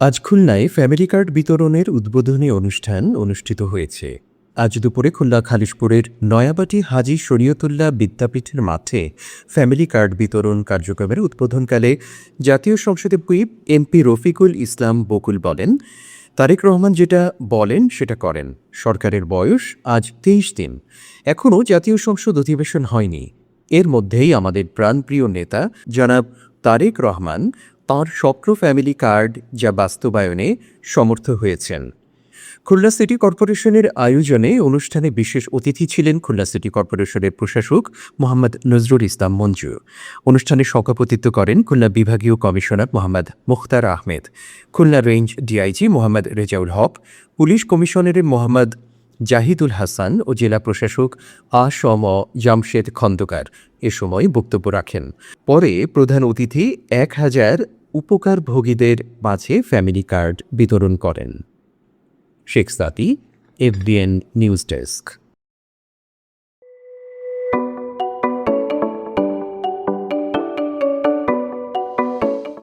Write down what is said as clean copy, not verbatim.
আজ খুলনায় family card বিতরণের উদ্বোধনী অনুষ্ঠান অনুষ্ঠিত হয়েছে। আজ দুপুরে খুলনা খালিশপুরের নয়াবাটি হাজী শরীয়তুল্লাহ বিদ্যাপীঠের মাঠে ফ্যামিলি কার্ড বিতরণ কার্যক্রমের উদ্বোধনকালে জাতীয় সংসদে হুইপ এমপি রফিকুল ইসলাম বকুল বলেন, তারেক রহমান যেটা বলেন সেটা করেন। সরকারের বয়স আজ ২৩ দিন, এখনও জাতীয় সংসদ অধিবেশন হয়নি। এর মধ্যেই আমাদের প্রাণপ্রিয় নেতা জনাব তারেক রহমান তাঁর স্বপ্ন ফ্যামিলি কার্ড যা বাস্তবায়নে সমর্থ হয়েছেন। খুলনা সিটি কর্পোরেশনের আয়োজনে অনুষ্ঠানে বিশেষ অতিথি ছিলেন খুলনা সিটি কর্পোরেশনের প্রশাসক মোহাম্মদ নজরুল ইসলাম মঞ্জু। অনুষ্ঠানে সভাপতিত্ব করেন খুলনা বিভাগীয় কমিশনার মোহাম্মদ মুখতার Ahmed, Khulna range DIG Mohammad Rezaul Haque, police কমিশনারের মোহাম্মদ জাহিদুল হাসান ও জেলা প্রশাসক আ.স.ম জামশেদ খন্দকার এ সময় বক্তব্য রাখেন। পরে প্রধান অতিথি ১,০০০ উপকারভোগীদের মাঝে ফ্যামিলি কার্ড বিতরণ করেন। শেখ সাদি, এফবিএন নিউজ ডেস্ক।